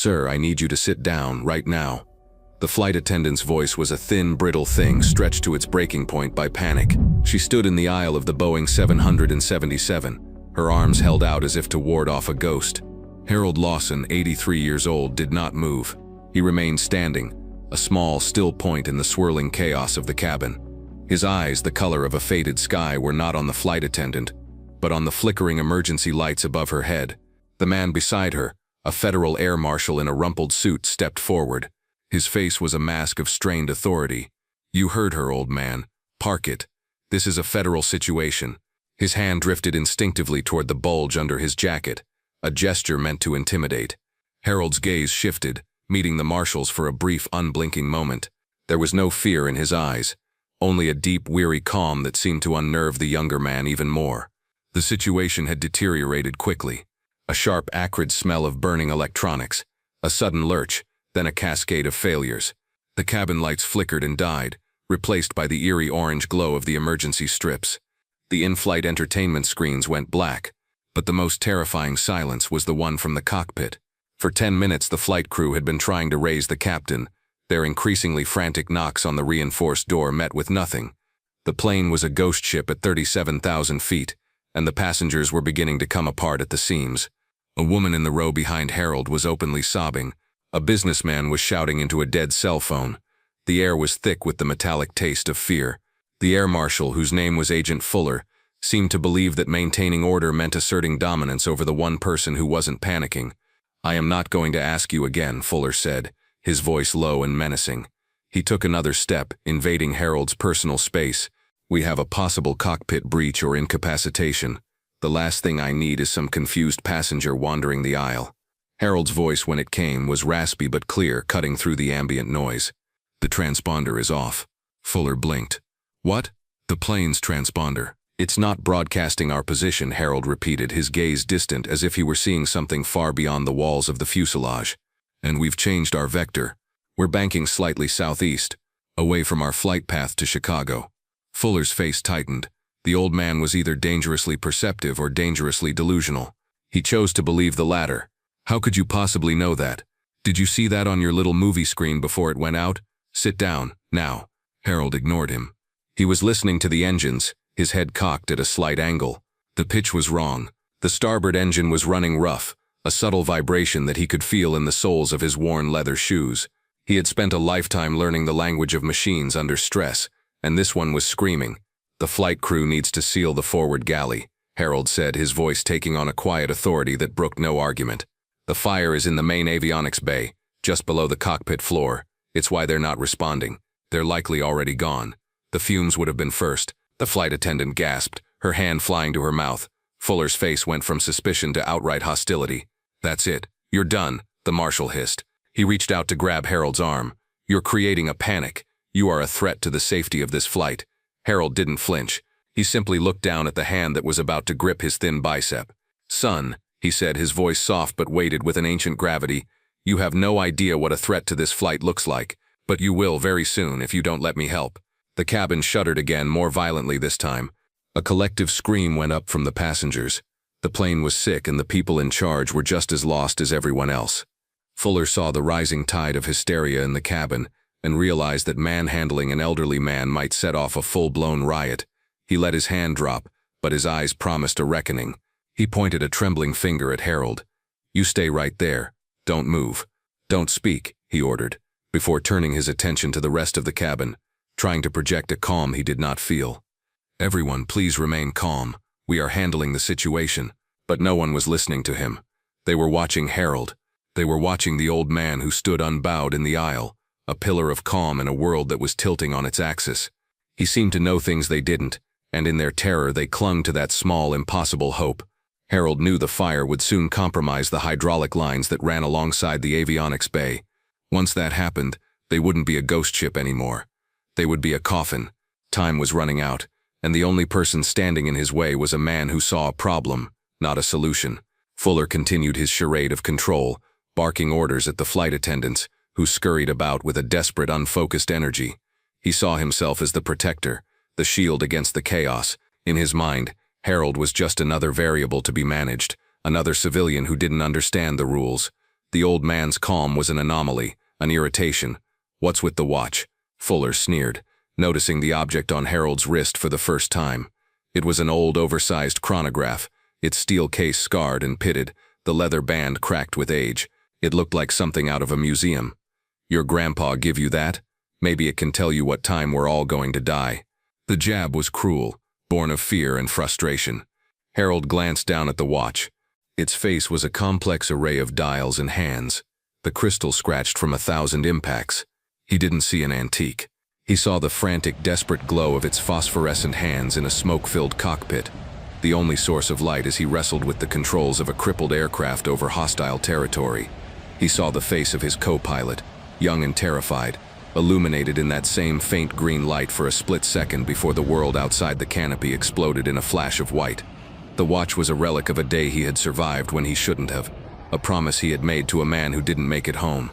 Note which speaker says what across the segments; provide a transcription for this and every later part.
Speaker 1: "Sir, I need you to sit down, right now." The flight attendant's voice was a thin, brittle thing stretched to its breaking point by panic. She stood in the aisle of the Boeing 777, her arms held out as if to ward off a ghost. Harold Lawson, 83 years old, did not move. He remained standing, a small, still point in the swirling chaos of the cabin. His eyes, the color of a faded sky, were not on the flight attendant, but on the flickering emergency lights above her head. The man beside her, a federal air marshal in a rumpled suit, stepped forward. His face was a mask of strained authority. "You heard her, old man. Park it. This is a federal situation." His hand drifted instinctively toward the bulge under his jacket, a gesture meant to intimidate. Harold's gaze shifted, meeting the marshal's for a brief, unblinking moment. There was no fear in his eyes, only a deep, weary calm that seemed to unnerve the younger man even more. The situation had deteriorated quickly. A sharp, acrid smell of burning electronics, a sudden lurch, then a cascade of failures. The cabin lights flickered and died, replaced by the eerie orange glow of the emergency strips. The in-flight entertainment screens went black, but the most terrifying silence was the one from the cockpit. For 10 minutes the flight crew had been trying to raise the captain. Their increasingly frantic knocks on the reinforced door met with nothing. The plane was a ghost ship at 37,000 feet, and the passengers were beginning to come apart at the seams. A woman in the row behind Harold was openly sobbing. A businessman was shouting into a dead cell phone. The air was thick with the metallic taste of fear. The air marshal, whose name was Agent Fuller, seemed to believe that maintaining order meant asserting dominance over the one person who wasn't panicking. "I am not going to ask you again," Fuller said, his voice low and menacing. He took another step, invading Harold's personal space. "We have a possible cockpit breach or incapacitation. The last thing I need is some confused passenger wandering the aisle." Harold's voice, when it came, was raspy but clear, cutting through the ambient noise. "The transponder is off." Fuller blinked. "What?" "The plane's transponder. It's not broadcasting our position," Harold repeated, his gaze distant as if he were seeing something far beyond the walls of the fuselage. "And we've changed our vector. We're banking slightly southeast, away from our flight path to Chicago." Fuller's face tightened. The old man was either dangerously perceptive or dangerously delusional. He chose to believe the latter. "How could you possibly know that? Did you see that on your little movie screen before it went out? Sit down, now." Harold ignored him. He was listening to the engines, his head cocked at a slight angle. The pitch was wrong. The starboard engine was running rough, a subtle vibration that he could feel in the soles of his worn leather shoes. He had spent a lifetime learning the language of machines under stress, and this one was screaming. "The flight crew needs to seal the forward galley," Harold said, his voice taking on a quiet authority that brooked no argument. "The fire is in the main avionics bay, just below the cockpit floor. It's why they're not responding. They're likely already gone. The fumes would have been first." The flight attendant gasped, her hand flying to her mouth. Fuller's face went from suspicion to outright hostility. "That's it. You're done," the marshal hissed. He reached out to grab Harold's arm. "You're creating a panic. You are a threat to the safety of this flight." Harold didn't flinch. He simply looked down at the hand that was about to grip his thin bicep. "Son," he said, his voice soft but weighted with an ancient gravity, "you have no idea what a threat to this flight looks like, but you will very soon if you don't let me help." The cabin shuddered again, more violently this time. A collective scream went up from the passengers. The plane was sick and the people in charge were just as lost as everyone else. Fuller saw the rising tide of hysteria in the cabin and realized that manhandling an elderly man might set off a full-blown riot. He let his hand drop, but his eyes promised a reckoning. He pointed a trembling finger at Harold. "You stay right there. Don't move. Don't speak," he ordered, before turning his attention to the rest of the cabin, trying to project a calm he did not feel. "Everyone, please remain calm. We are handling the situation." But no one was listening to him. They were watching Harold. They were watching the old man who stood unbowed in the aisle, a pillar of calm in a world that was tilting on its axis. He seemed to know things they didn't, and in their terror they clung to that small, impossible hope. Harold knew the fire would soon compromise the hydraulic lines that ran alongside the avionics bay. Once that happened, they wouldn't be a ghost ship anymore. They would be a coffin. Time was running out, and the only person standing in his way was a man who saw a problem, not a solution. Fuller continued his charade of control, barking orders at the flight attendants, who scurried about with a desperate, unfocused energy. He saw himself as the protector, the shield against the chaos. In his mind, Harold was just another variable to be managed, another civilian who didn't understand the rules. The old man's calm was an anomaly, an irritation. "What's with the watch?" Fuller sneered, noticing the object on Harold's wrist for the first time. It was an old, oversized chronograph, its steel case scarred and pitted, the leather band cracked with age. It looked like something out of a museum. "Your grandpa give you that? Maybe it can tell you what time we're all going to die." The jab was cruel, born of fear and frustration. Harold glanced down at the watch. Its face was a complex array of dials and hands, the crystal scratched from 1,000 impacts. He didn't see an antique. He saw the frantic, desperate glow of its phosphorescent hands in a smoke-filled cockpit, the only source of light as he wrestled with the controls of a crippled aircraft over hostile territory. He saw the face of his co-pilot, young and terrified, illuminated in that same faint green light for a split second before the world outside the canopy exploded in a flash of white. The watch was a relic of a day he had survived when he shouldn't have, a promise he had made to a man who didn't make it home.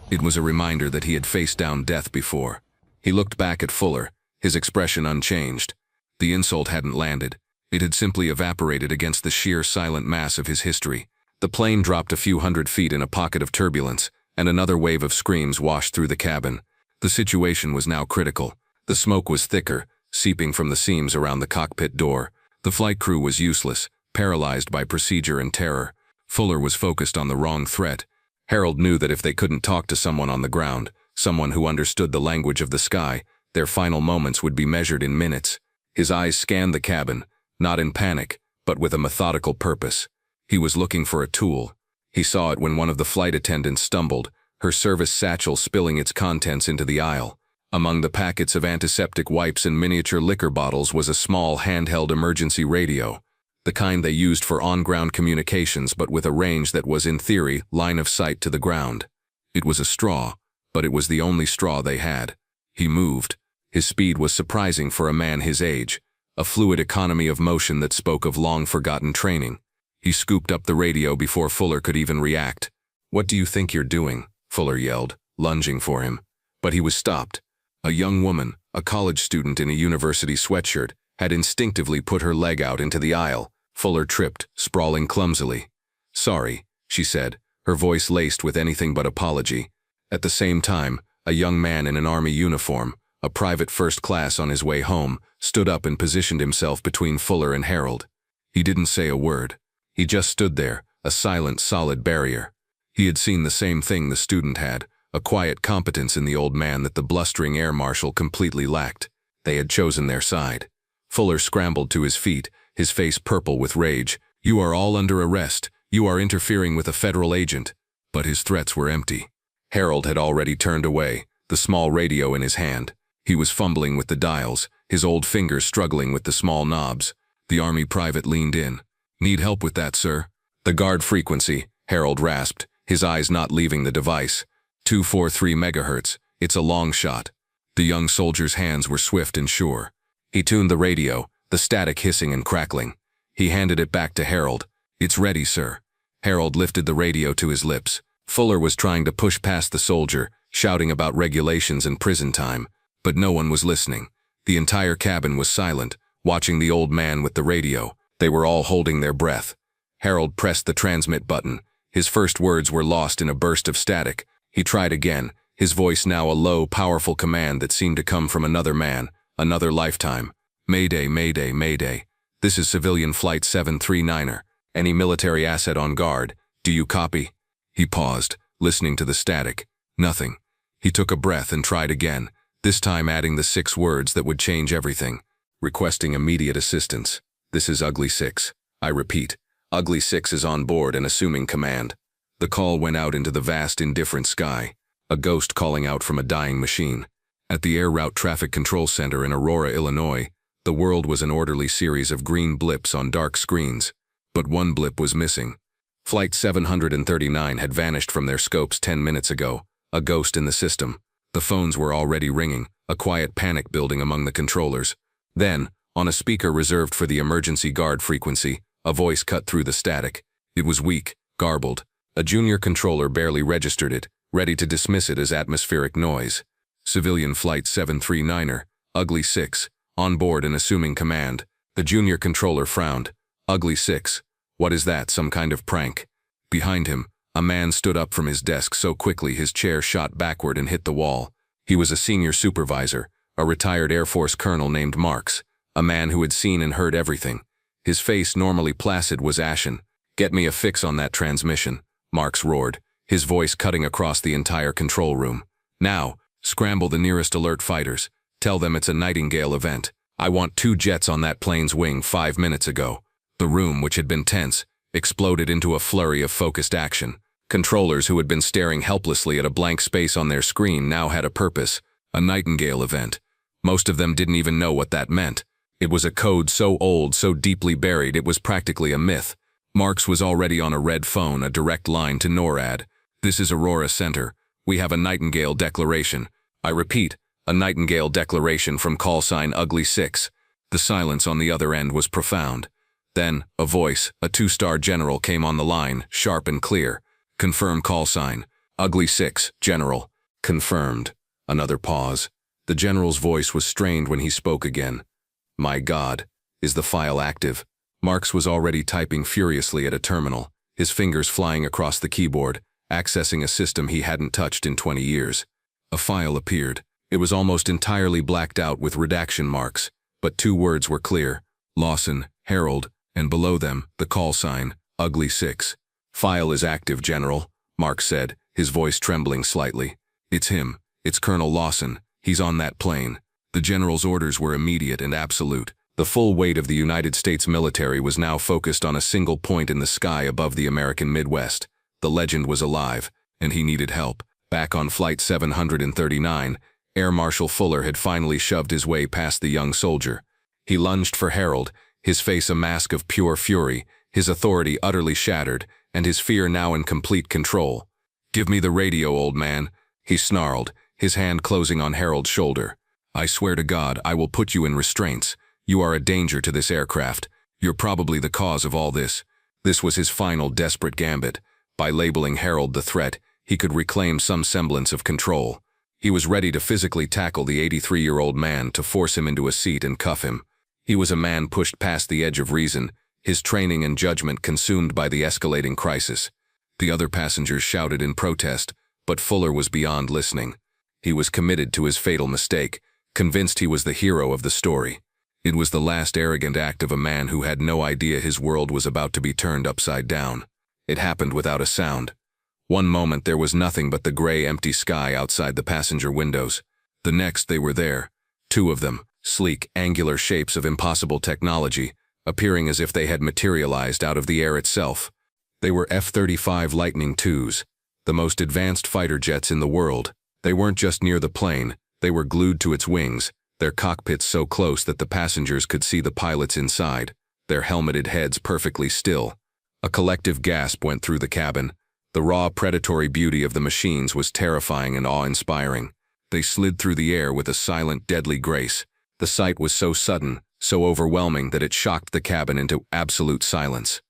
Speaker 1: It was a reminder that he had faced down death before. He looked back at Fuller, his expression unchanged. The insult hadn't landed. It had simply evaporated against the sheer silent mass of his history. The plane dropped a few hundred feet in a pocket of turbulence, and another wave of screams washed through the cabin. The situation was now critical. The smoke was thicker, seeping from the seams around the cockpit door. The flight crew was useless, paralyzed by procedure and terror. Fuller was focused on the wrong threat. Harold knew that if they couldn't talk to someone on the ground, someone who understood the language of the sky, their final moments would be measured in minutes. His eyes scanned the cabin, not in panic, but with a methodical purpose. He was looking for a tool. He saw it when one of the flight attendants stumbled, her service satchel spilling its contents into the aisle. Among the packets of antiseptic wipes and miniature liquor bottles was a small handheld emergency radio, the kind they used for on-ground communications but with a range that was in theory line of sight to the ground. It was a straw, but it was the only straw they had. He moved. His speed was surprising for a man his age, a fluid economy of motion that spoke of long-forgotten training. He scooped up the radio before Fuller could even react. "What do you think you're doing?" Fuller yelled, lunging for him. But he was stopped. A young woman, a college student in a university sweatshirt, had instinctively put her leg out into the aisle. Fuller tripped, sprawling clumsily. "Sorry," she said, her voice laced with anything but apology. At the same time, a young man in an army uniform, a private first class on his way home, stood up and positioned himself between Fuller and Harold. He didn't say a word. He just stood there, a silent, solid barrier. He had seen the same thing the student had, a quiet competence in the old man that the blustering air marshal completely lacked. They had chosen their side. Fuller scrambled to his feet, his face purple with rage. "You are all under arrest. You are interfering with a federal agent." But his threats were empty. Harold had already turned away, the small radio in his hand. He was fumbling with the dials, his old fingers struggling with the small knobs. The army private leaned in. "Need help with that, sir?" "The guard frequency," Harold rasped, his eyes not leaving the device. 243 megahertz. It's a long shot. The young soldier's hands were swift and sure. He tuned the radio, the static hissing and crackling. He handed it back to Harold. "It's ready, sir." Harold lifted the radio to his lips. Fuller was trying to push past the soldier, shouting about regulations and prison time, but no one was listening. The entire cabin was silent, watching the old man with the radio. They were all holding their breath. Harold pressed the transmit button. His first words were lost in a burst of static. He tried again, his voice now a low, powerful command that seemed to come from another man, another lifetime. "Mayday, mayday, mayday. This is civilian flight 739er. Any military asset on guard. Do you copy?" He paused, listening to the static. Nothing. He took a breath and tried again, this time adding the 6 words that would change everything. "Requesting immediate assistance. This is Ugly 6. I repeat, Ugly 6 is on board and assuming command." The call went out into the vast, indifferent sky, a ghost calling out from a dying machine. At the Air Route Traffic Control Center in Aurora, Illinois, the world was an orderly series of green blips on dark screens. But one blip was missing. Flight 739 had vanished from their scopes 10 minutes ago, a ghost in the system. The phones were already ringing, a quiet panic building among the controllers. Then, on a speaker reserved for the emergency guard frequency, a voice cut through the static. It was weak, garbled. A junior controller barely registered it, ready to dismiss it as atmospheric noise. "Civilian Flight 739er, Ugly 6, on board and assuming command." The junior controller frowned. "Ugly 6? What is that, some kind of prank?" Behind him, A man stood up from his desk so quickly his chair shot backward and hit the wall. He was a senior supervisor, a retired Air Force colonel named Marks, a man who had seen and heard everything. His face, normally placid, was ashen. "Get me a fix on that transmission," Marks roared, his voice cutting across the entire control room. "Now, scramble the nearest alert fighters. Tell them it's a Nightingale event. I want 2 jets on that plane's wing 5 minutes ago." The room, which had been tense, exploded into a flurry of focused action. Controllers who had been staring helplessly at a blank space on their screen now had a purpose: a Nightingale event. Most of them didn't even know what that meant. It was a code so old, so deeply buried, it was practically a myth. Marks was already on a red phone, a direct line to NORAD. "This is Aurora Center. We have a Nightingale declaration. I repeat, a Nightingale declaration from callsign Ugly 6. The silence on the other end was profound. Then, a voice, a 2-star general, came on the line, sharp and clear. "Confirm callsign. Ugly 6, General." "Confirmed." Another pause. The general's voice was strained when he spoke again. "My God, is the file active?" Marks was already typing furiously at a terminal, his fingers flying across the keyboard, accessing a system he hadn't touched in 20 years. A file appeared. It was almost entirely blacked out with redaction marks, but 2 words were clear: Lawson, Harold, and below them, the call sign, Ugly 6. "File is active, General," Marks said, his voice trembling slightly. "It's him. It's Colonel Lawson. He's on that plane." The general's orders were immediate and absolute. The full weight of the United States military was now focused on a single point in the sky above the American Midwest. The legend was alive, and he needed help. Back on Flight 739, Air Marshal Fuller had finally shoved his way past the young soldier. He lunged for Harold, his face a mask of pure fury, his authority utterly shattered, and his fear now in complete control. "Give me the radio, old man," he snarled, his hand closing on Harold's shoulder. "I swear to God, I will put you in restraints. You are a danger to this aircraft. You're probably the cause of all this." This was his final desperate gambit. By labeling Harold the threat, he could reclaim some semblance of control. He was ready to physically tackle the 83-year-old man, to force him into a seat and cuff him. He was a man pushed past the edge of reason, his training and judgment consumed by the escalating crisis. The other passengers shouted in protest, but Fuller was beyond listening. He was committed to his fatal mistake, convinced he was the hero of the story. It was the last arrogant act of a man who had no idea his world was about to be turned upside down. It happened without a sound. One moment there was nothing but the gray, empty sky outside the passenger windows. The next they were there, 2 of them, sleek, angular shapes of impossible technology, appearing as if they had materialized out of the air itself. They were F-35 Lightning IIs, the most advanced fighter jets in the world. They weren't just near the plane, they were glued to its wings, their cockpits so close that the passengers could see the pilots inside, their helmeted heads perfectly still. A collective gasp went through the cabin. The raw, predatory beauty of the machines was terrifying and awe-inspiring. They slid through the air with a silent, deadly grace. The sight was so sudden, so overwhelming that it shocked the cabin into absolute silence.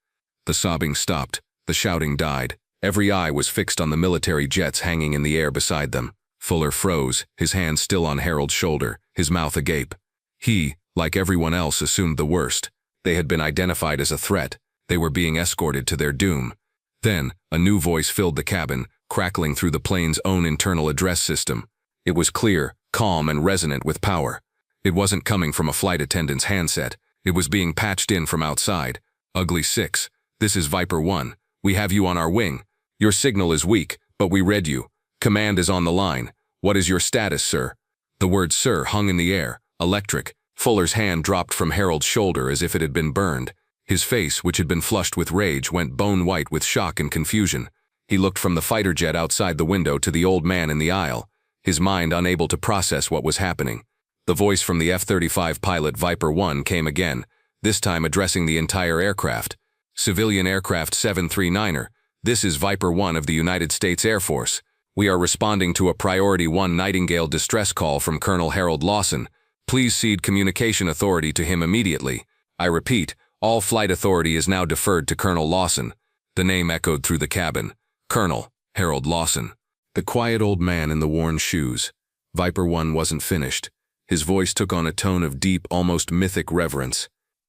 Speaker 1: The sobbing stopped, the shouting died. Every eye was fixed on the military jets hanging in the air beside them. Fuller froze, his hand still on Harold's shoulder, his mouth agape. He, like everyone else, assumed the worst. They had been identified as a threat. They were being escorted to their doom. Then, a new voice filled the cabin, crackling through the plane's own internal address system. It was clear, calm, and resonant with power. It wasn't coming from a flight attendant's handset. It was being patched in from outside. "Ugly 6, this is Viper 1. We have you on our wing. Your signal is weak, but we read you. Command is on the line. What is your status, sir?" The word "sir" hung in the air, electric. Fuller's hand dropped from Harold's shoulder as if it had been burned. His face, which had been flushed with rage, went bone-white with shock and confusion. He looked from the fighter jet outside the window to the old man in the aisle, his mind unable to process what was happening. The voice from the F-35 pilot Viper 1 came again, this time addressing the entire aircraft. "Civilian aircraft 739er, this is Viper 1 of the United States Air Force. We are responding to a Priority 1 Nightingale distress call from Colonel Harold Lawson. Please cede communication authority to him immediately. I repeat, all flight authority is now deferred to Colonel Lawson." The name echoed through the cabin. Colonel Harold Lawson. The quiet old man in the worn shoes. Viper 1 wasn't finished. His voice took on a tone of deep, almost mythic reverence.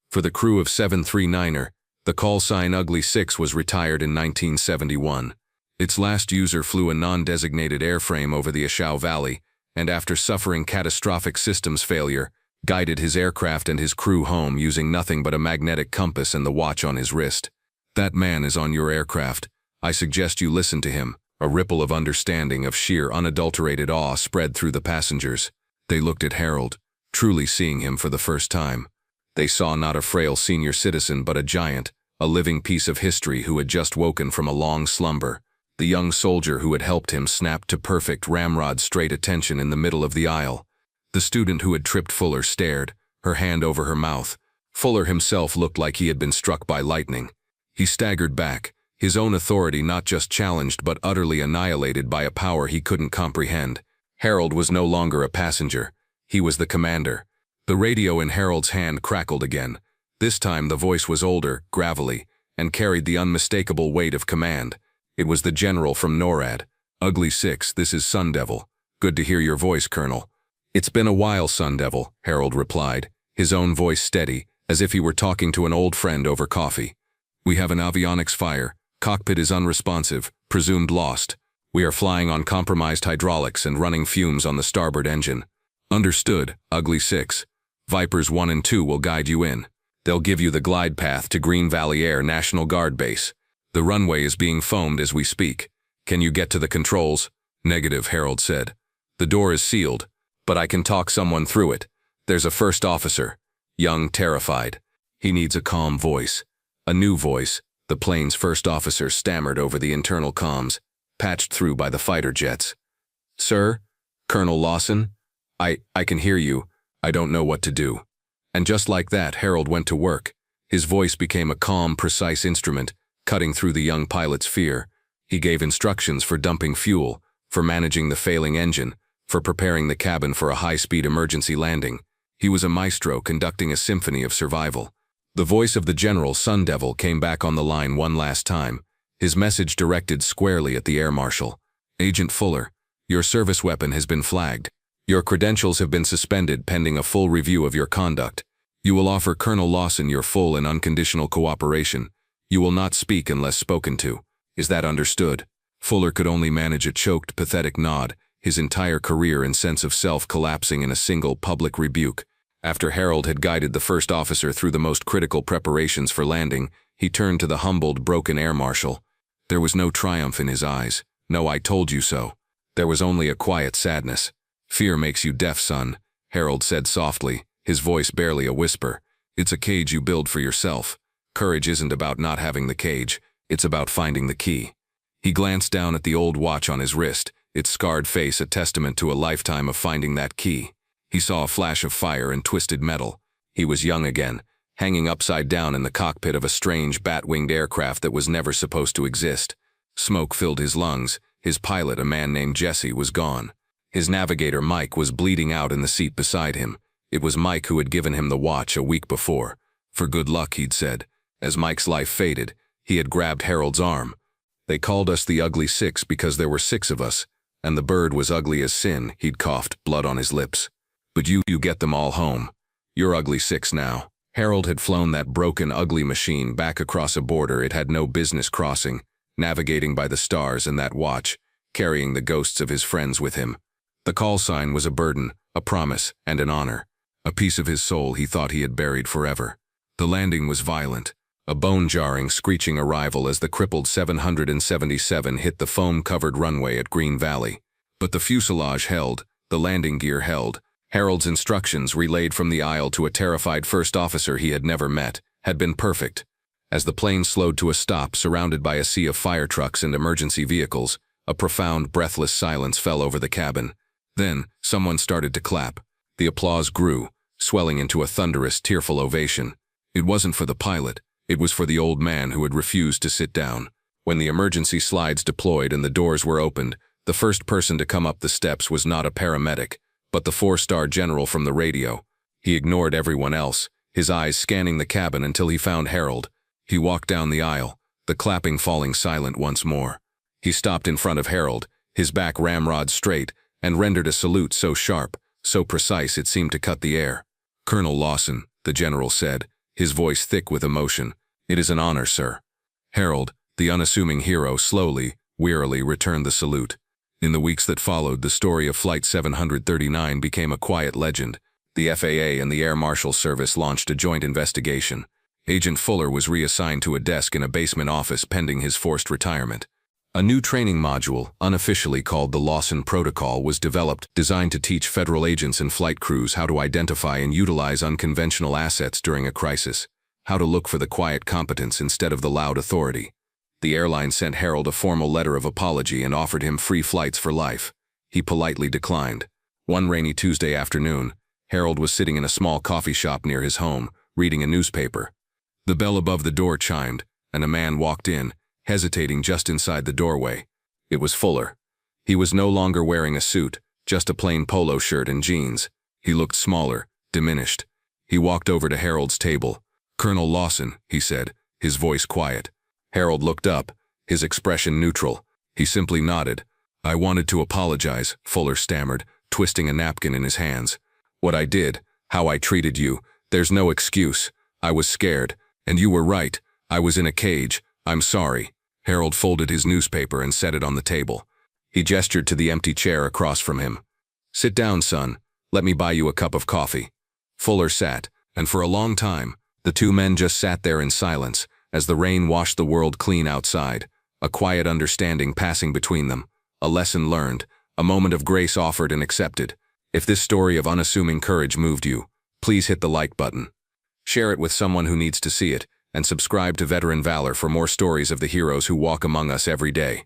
Speaker 1: For the crew of 739er, the call sign Ugly 6 was retired in 1971. Its last user flew a non-designated airframe over the Ashau Valley, and after suffering catastrophic systems failure, guided his aircraft and his crew home using nothing but a magnetic compass and the watch on his wrist. That man is on your aircraft. I suggest you listen to him. A ripple of understanding, of sheer unadulterated awe spread through the passengers. They looked at Harold, truly seeing him for the first time. They saw not a frail senior citizen but a giant, a living piece of history who had just woken from a long slumber. The young soldier who had helped him snapped to perfect ramrod-straight attention in the middle of the aisle. The student who had tripped Fuller stared, her hand over her mouth. Fuller himself looked like he had been struck by lightning. He staggered back, his own authority not just challenged but utterly annihilated by a power he couldn't comprehend. Harold was no longer a passenger. He was the commander. The radio in Harold's hand crackled again. This time the voice was older, gravelly, and carried the unmistakable weight of command. It was the general from NORAD. Ugly Six, this is Sun Devil. Good to hear your voice, Colonel. It's been a while, Sun Devil, Harold replied, his own voice steady, as if he were talking to an old friend over coffee. We have an avionics fire. Cockpit is unresponsive, presumed lost. We are flying on compromised hydraulics and running fumes on the starboard engine. Understood, Ugly Six. Vipers 1 and 2 will guide you in. They'll give you the glide path to Green Valley Air National Guard Base. The runway is being foamed as we speak. Can you get to the controls? Negative, Harold said. The door is sealed, but I can talk someone through it. There's a first officer. Young, terrified. He needs a calm voice. A new voice. The plane's first officer stammered over the internal comms, patched through by the fighter jets. Sir? Colonel Lawson? I can hear you. I don't know what to do. And just like that, Harold went to work. His voice became a calm, precise instrument, cutting through the young pilot's fear. He gave instructions for dumping fuel, for managing the failing engine, for preparing the cabin for a high-speed emergency landing. He was a maestro conducting a symphony of survival. The voice of the general, Sun Devil, came back on the line one last time, his message directed squarely at the air marshal. Agent Fuller, your service weapon has been flagged. Your credentials have been suspended pending a full review of your conduct. You will offer Colonel Lawson your full and unconditional cooperation. You will not speak unless spoken to. Is that understood? Fuller could only manage a choked, pathetic nod, his entire career and sense of self collapsing in a single public rebuke. After Harold had guided the first officer through the most critical preparations for landing, he turned to the humbled, broken air marshal. There was no triumph in his eyes. No I told you so. There was only a quiet sadness. Fear makes you deaf, son, Harold said softly, his voice barely a whisper. It's a cage you build for yourself. Courage isn't about not having the cage, it's about finding the key. He glanced down at the old watch on his wrist, its scarred face a testament to a lifetime of finding that key. He saw a flash of fire and twisted metal. He was young again, hanging upside down in the cockpit of a strange bat-winged aircraft that was never supposed to exist. Smoke filled his lungs. His pilot, a man named Jesse, was gone. His navigator, Mike, was bleeding out in the seat beside him. It was Mike who had given him the watch a week before. For good luck, he'd said. As Mike's life faded, he had grabbed Harold's arm. They called us the Ugly Six because there were 6 of us, and the bird was ugly as sin, he'd coughed, blood on his lips. But you get them all home. You're Ugly Six now. Harold had flown that broken, ugly machine back across a border it had no business crossing, navigating by the stars and that watch, carrying the ghosts of his friends with him. The call sign was a burden, a promise, and an honor. A piece of his soul he thought he had buried forever. The landing was violent, a bone-jarring, screeching arrival as the crippled 777 hit the foam-covered runway at Green Valley. But the fuselage held, the landing gear held. Harold's instructions, relayed from the aisle to a terrified first officer he had never met, had been perfect. As the plane slowed to a stop, surrounded by a sea of fire trucks and emergency vehicles, a profound, breathless silence fell over the cabin. Then, someone started to clap. The applause grew, swelling into a thunderous, tearful ovation. It wasn't for the pilot. It was for the old man who had refused to sit down. When the emergency slides deployed and the doors were opened, the first person to come up the steps was not a paramedic, but the 4-star general from the radio. He ignored everyone else, his eyes scanning the cabin until he found Harold. He walked down the aisle, the clapping falling silent once more. He stopped in front of Harold, his back ramrod straight, and rendered a salute so sharp, so precise it seemed to cut the air. Colonel Lawson, the general said, his voice thick with emotion. It is an honor, sir. Harold, the unassuming hero, slowly, wearily returned the salute. In the weeks that followed, the story of Flight 739 became a quiet legend. The FAA and the Air Marshal Service launched a joint investigation. Agent Fuller was reassigned to a desk in a basement office pending his forced retirement. A new training module, unofficially called the Lawson Protocol, was developed, designed to teach federal agents and flight crews how to identify and utilize unconventional assets during a crisis, how to look for the quiet competence instead of the loud authority. The airline sent Harold a formal letter of apology and offered him free flights for life. He politely declined. One rainy Tuesday afternoon, Harold was sitting in a small coffee shop near his home, reading a newspaper. The bell above the door chimed, and a man walked in, hesitating just inside the doorway. It was Fuller. He was no longer wearing a suit, just a plain polo shirt and jeans. He looked smaller, diminished. He walked over to Harold's table. "Colonel Lawson," he said, his voice quiet. Harold looked up, his expression neutral. He simply nodded. "I wanted to apologize," Fuller stammered, twisting a napkin in his hands. "What I did, how I treated you, there's no excuse. I was scared, and you were right. I was in a cage. I'm sorry." Harold folded his newspaper and set it on the table. He gestured to the empty chair across from him. "Sit down, son. Let me buy you a cup of coffee." Fuller sat, and for a long time, the two men just sat there in silence, as the rain washed the world clean outside, a quiet understanding passing between them, a lesson learned, a moment of grace offered and accepted. If this story of unassuming courage moved you, please hit the like button. Share it with someone who needs to see it, and subscribe to Veteran Valor for more stories of the heroes who walk among us every day.